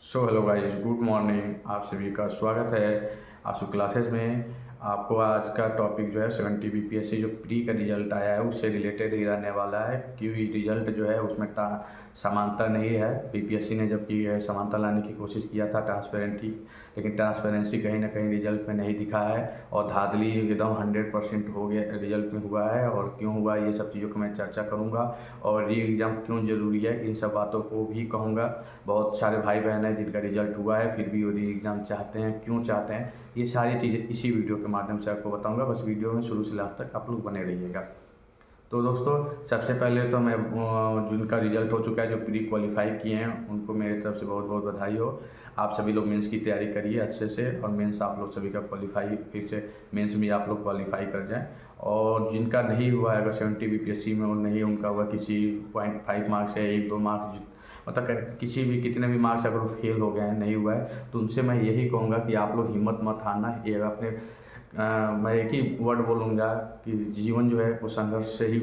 Hello guys, good morning. आप सभी का स्वागत है आशु क्लासेस में। आपको आज का टॉपिक जो है 70 बीपीएससी जो प्री का रिजल्ट आया है उससे रिलेटेड ही रहने वाला है, क्योंकि रिजल्ट जो है उसमें समानता नहीं है। बीपीएससी ने जबकि समानता लाने की कोशिश किया था, ट्रांसपेरेंटी, लेकिन ट्रांसपेरेंसी कहीं ना कहीं रिजल्ट में नहीं दिखा है और धांधली एकदम 100% हो गया रिजल्ट में हुआ है। और क्यों हुआ ये सब चीज़ों को मैं चर्चा करूँगा और री एग्ज़ाम क्यों ज़रूरी है इन सब बातों को भी कहूँगा। बहुत सारे भाई बहन हैं जिनका रिजल्ट हुआ है फिर भी वो री एग्ज़ाम चाहते हैं, क्यों चाहते हैं, ये सारी चीज़ें इसी वीडियो के माध्यम से आपको बताऊंगा। बस वीडियो में शुरू से लास्ट तक आप लोग बने रहिएगा। तो दोस्तों, सबसे पहले तो मैं जिनका रिजल्ट हो चुका है, जो प्री क्वालिफाई किए हैं, उनको मेरी तरफ से बहुत बहुत बधाई हो। आप सभी लोग मेंस की तैयारी करिए अच्छे से और मेंस आप लोग सभी का क्वालिफाई, फिर से मेंस में आप लोग क्वालिफाई कर जाएं। और जिनका नहीं हुआ है, अगर 70 बीपीएससी में और नहीं उनका हुआ, किसी 0.5 मार्क्स है, 1-2 मार्क्स, मतलब किसी भी कितने भी मार्क्स अगर वो फेल हो गए हैं, नहीं हुआ है, तो उनसे मैं यही कहूँगा कि आप लोग हिम्मत मत हारना। ये अपने मैं एक ही वर्ड बोलूँगा कि जीवन जो है वो संघर्ष से ही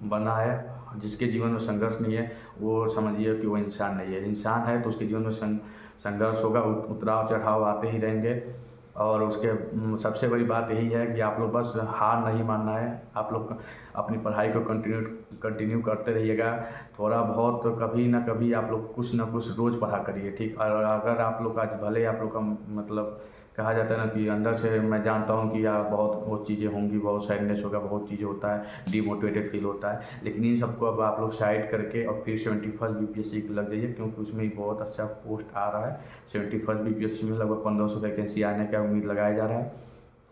बना है। जिसके जीवन में संघर्ष नहीं है वो समझिए कि वो इंसान नहीं है। इंसान है तो उसके जीवन में संघर्ष होगा, उतराव चढ़ाव आते ही रहेंगे। और उसके सबसे बड़ी बात यही है कि आप लोग बस हार नहीं मानना है। आप लोग अपनी पढ़ाई को कंटिन्यू करते रहिएगा। थोड़ा बहुत तो कभी ना कभी आप लोग कुछ ना कुछ रोज़ पढ़ा करिए, ठीक। और अगर आप लोग आज भले आप लोग का मतलब कहा जाता है ना कि अंदर से मैं जानता हूँ कि यार बहुत चीज़ें होंगी, बहुत सैडनेस होगा, बहुत चीज़ें होता है, डिमोटिवेटेड फील होता है, लेकिन इन सबको अब आप लोग साइड करके और फिर 71st बीपीएससी की लग जाइए, क्योंकि उसमें ही बहुत अच्छा पोस्ट आ रहा है। 71st बीपीएससी में लगभग 1500 वैकेंसी आने का उम्मीद लगाया जा रहा है।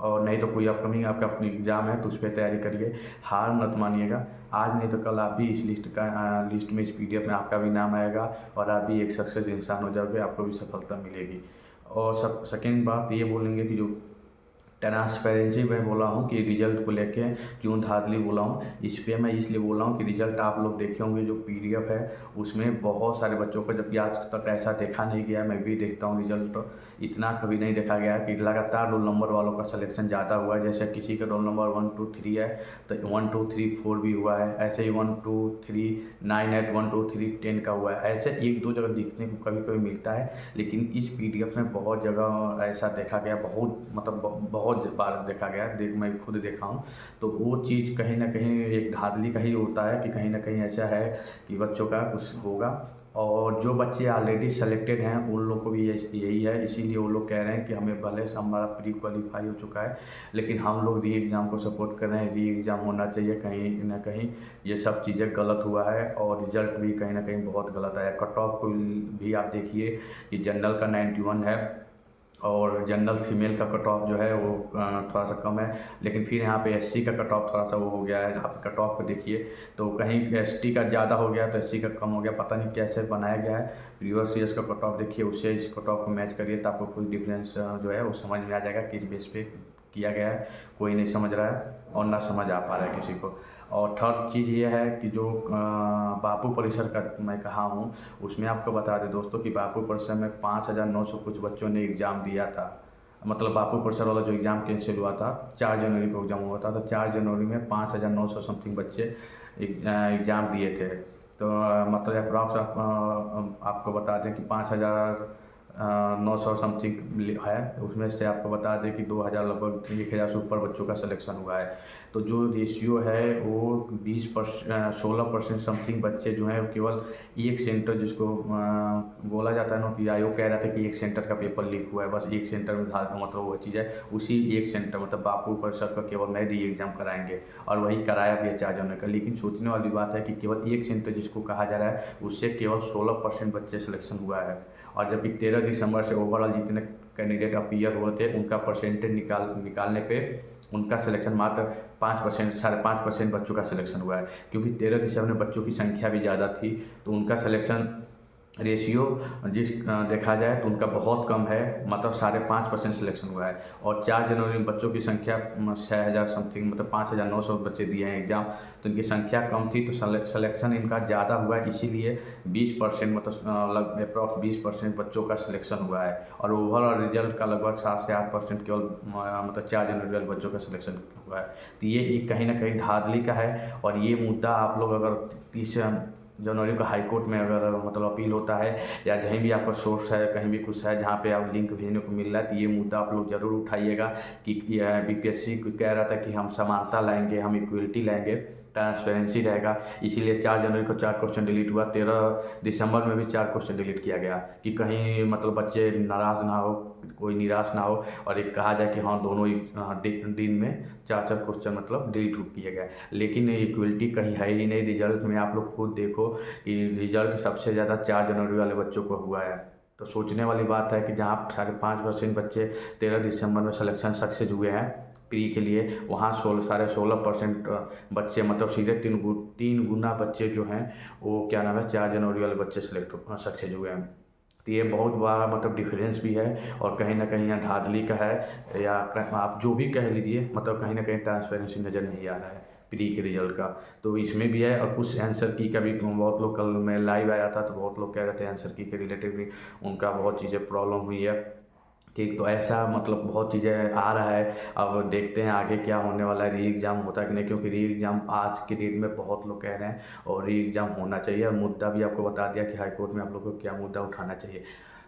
और नहीं तो कोई अपकमिंग आपका अपनी एग्ज़ाम है तो उस पर तैयारी करिए। हार मत मानिएगा। आज नहीं तो कल आप भी इस लिस्ट में, इस पीडीएफ में आपका भी नाम आएगा और आप भी एक सक्सेस इंसान हो जाओगे, आपको भी सफलता मिलेगी। और सब सेकेंड बात ये बोलेंगे कि जो ट्रांसपेरेंसी मैं बोला हूँ कि रिजल्ट को लेके क्यों धांधली बोला हूँ, इस पे मैं इसलिए बोल रहा हूँ कि रिजल्ट आप लोग देखे होंगे जो पीडीएफ है उसमें बहुत सारे बच्चों को, जबकि आज तक ऐसा देखा नहीं गया, मैं भी देखता हूँ रिजल्ट, इतना कभी नहीं देखा गया कि लगातार रोल नंबर वालों का सिलेक्शन ज़्यादा हुआ है। जैसे किसी का रोल नंबर 1 2 3 है तो 1 2 3 4 भी हुआ है, ऐसे ही 1 2 3 9 8 1 2 3 10 का हुआ है। ऐसे एक दो जगह दिखने को कभी कभी मिलता है, लेकिन इस पीडीएफ में बहुत जगह ऐसा देखा गया, बहुत मतलब बहुत बार देखा गया, मैं खुद देखा हूँ। तो वो चीज़ कहीं ना कहीं एक धांधली का ही होता है कि कहीं ना कहीं ऐसा है कि बच्चों का कुछ होगा। और जो बच्चे ऑलरेडी सेलेक्टेड हैं उन लोगों को भी यही है, इसीलिए वो लोग कह रहे हैं कि हमें भले से हमारा प्री क्वालिफाई हो चुका है लेकिन हम लोग री एग्ज़ाम को सपोर्ट कर रहे हैं, री एग्ज़ाम होना चाहिए। कहीं ना कहीं ये सब चीज़ें गलत हुआ है और रिजल्ट भी कहीं ना कहीं बहुत गलत आया। कट ऑफ को भी आप देखिए कि जनरल का 91 है और जनरल फीमेल का कट ऑफ जो है वो थोड़ा सा कम है, लेकिन फिर यहाँ पे एससी का कट ऑफ थोड़ा सा वो हो गया है। आप कट ऑफ को देखिए तो कहीं एसटी का ज़्यादा हो गया तो एससी का कम हो गया, पता नहीं कैसे बनाया गया है। प्रीवियस ईयर्स का कट ऑफ देखिए, उससे इस कट ऑफ को मैच करिए तो आपको कुछ डिफरेंस जो है वो समझ में आ जाएगा किस बेस पे किया गया है। कोई नहीं समझ रहा है और ना समझ आ पा रहा है किसी को। और थर्ड चीज़ ये है कि जो बापू परिसर का मैं कहा हूँ, उसमें आपको बता दें दोस्तों कि बापू परिसर में 5900 कुछ बच्चों ने एग्ज़ाम दिया था। मतलब बापू परिसर वाला जो एग्ज़ाम कैंसिल हुआ था, 4 जनवरी को एग्ज़ाम हुआ था, तो 4 जनवरी में 5900 समथिंग बच्चे एग्ज़ाम दिए थे। तो मतलब अप्रॉक्स आपको बता दें कि 5900 समथिंग है, उसमें से आपको बता दें कि 2000 लगभग 1000 से ऊपर बच्चों का सिलेक्शन हुआ है। तो जो रेशियो है वो 16% समथिंग बच्चे जो हैं वो केवल एक सेंटर, जिसको बोला जाता है ना कि आयोग कह रहा था कि एक सेंटर का पेपर लीक हुआ है, बस एक सेंटर में मतलब वो चीज़ है, उसी एक सेंटर मतलब बापू परिसर का केवल नए री एग्ज़ाम कराएंगे और वही कराया भी है 4 जनवरी का। लेकिन सोचने वाली बात है कि केवल एक सेंटर जिसको कहा जा रहा है उससे केवल 16% बच्चे सिलेक्शन हुआ है। और जबकि 13 दिसंबर से ओवरऑल जितने कैंडिडेट अपीयर हुए थे उनका परसेंटेज निकालने पे उनका सिलेक्शन मात्र 5%, 5.5% बच्चों का सिलेक्शन हुआ है। क्योंकि 13 दिसंबर में बच्चों की संख्या भी ज़्यादा थी तो उनका सिलेक्शन रेशियो देखा जाए तो उनका बहुत कम है, मतलब 5.5% सिलेक्शन हुआ है। और 4 जनवरी में बच्चों की संख्या 6000 समथिंग, मतलब 5900 बच्चे दिए हैं एग्ज़ाम, तो इनकी संख्या कम थी तो सिलेक्शन इनका ज़्यादा हुआ है, इसीलिए 20% मतलब लगभग अप्रॉक्स 20% बच्चों का सिलेक्शन हुआ है। और ओवरऑल रिजल्ट का लगभग 7 से 8% केवल मतलब 4 जनवरी वाले बच्चों का सिलेक्शन हुआ है। तो ये एक कहीं ना कहीं धांधली का है। और ये मुद्दा आप लोग अगर 30 जनवरी को हाई कोर्ट में अगर मतलब अपील होता है या कहीं भी आपका सोर्स है, कहीं भी कुछ है जहाँ पे आप लिंक भेजने को मिल रहा है, तो ये मुद्दा आप लोग ज़रूर उठाइएगा कि बीपीएससी कह रहा था कि हम समानता लाएंगे, हम इक्वलिटी लाएंगे, ट्रांसपेरेंसी रहेगा। इसीलिए 4 जनवरी को 4 क्वेश्चन डिलीट हुआ, 13 दिसंबर में भी 4 क्वेश्चन डिलीट किया गया कि कहीं मतलब बच्चे नाराज़ ना हो, कोई निराश ना हो, और एक कहा जाए कि हाँ दोनों ही दिन में 4 क्वेश्चन मतलब डिलीट किया गया। लेकिन इक्वलिटी कहीं है ही नहीं। रिजल्ट में आप लोग खुद देखो कि रिजल्ट सबसे ज़्यादा 4 जनवरी वाले बच्चों को हुआ है। तो सोचने वाली बात है कि जहाँ 5.5% बच्चे 13 दिसंबर में सिलेक्शन सक्सेस हुए हैं प्री के लिए, वहाँ 16% बच्चे मतलब सीधे 3 गुना बच्चे जो हैं वो क्या नाम है 4 जनवरी वाले बच्चे सक्सेस हुए हैं। तो ये बहुत बड़ा मतलब डिफरेंस भी है, और कहीं ना कहीं यहाँ धांधली का है, या आप जो भी कह लीजिए, मतलब कहीं ना कहीं ट्रांसपेरेंसी नज़र नहीं आ रहा है प्री के रिजल्ट का। तो इसमें भी है, और कुछ आंसर की का भी बहुत लोग, कल मैं लाइव आया था तो बहुत लोग कह रहे थे आंसर की के रिलेटेड भी उनका बहुत चीज़ें प्रॉब्लम हुई है। ठीक, तो ऐसा मतलब बहुत चीज़ें आ रहा है। अब देखते हैं आगे क्या होने वाला है, री एग्ज़ाम होता है कि नहीं, क्योंकि री एग्ज़ाम आज के डेट में बहुत लोग कह रहे हैं और री एग्ज़ाम होना चाहिए। और मुद्दा भी आपको बता दिया कि हाई कोर्ट में आप लोग को क्या मुद्दा उठाना चाहिए।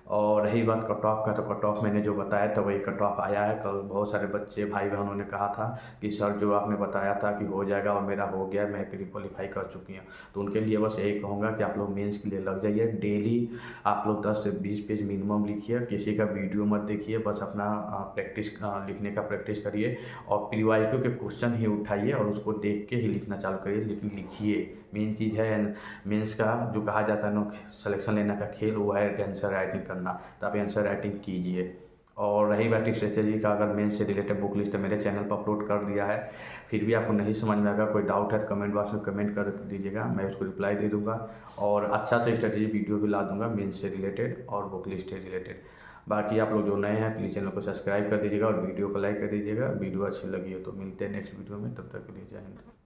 और रही बात कट ऑफ का, तो कट ऑफ मैंने जो बताया था वही कट ऑफ आया है। कल बहुत सारे बच्चे भाई बहनों ने कहा था कि सर जो आपने बताया था कि हो जाएगा और मेरा हो गया, मैं प्री क्वालिफाई कर चुकी हूँ। तो उनके लिए बस यही कहूँगा कि आप लोग मेंस के लिए लग जाइए। डेली आप लोग 10 से 20 पेज मिनिमम लिखिए, किसी का वीडियो मत देखिए, बस अपना प्रैक्टिस लिखने का प्रैक्टिस करिए, और पीवाईक्यू के क्वेश्चन ही उठाइए और उसको देख के ही लिखना चालू करिए, लेकिन लिखिए। मेन चीज़ है मेंस का जो कहा जाता है ना सिलेक्शन लेने का खेल, वो है आंसर राइटिंग करना। तो आप आंसर राइटिंग कीजिए। और रही बात स्ट्रेटेजी का, अगर मेंस से रिलेटेड बुक लिस्ट मेरे चैनल पर अपलोड कर दिया है, फिर भी आपको नहीं समझ में आएगा, कोई डाउट है तो कमेंट बॉक्स में कमेंट कर दीजिएगा, मैं उसको रिप्लाई दे दूँगा। और अच्छा से स्ट्रेटेजी वीडियो भी ला दूँगा मेंस से रिलेटेड और बुक लिस्ट से रिलेटेड। बाकी आप लोग जो नए हैं प्लीज़ चैनल को सब्सक्राइब कर दीजिएगा और वीडियो को लाइक कर दीजिएगा। वीडियो अच्छी लगी हो तो मिलते हैं नेक्स्ट वीडियो में, तब तक के लिए जय हिंद।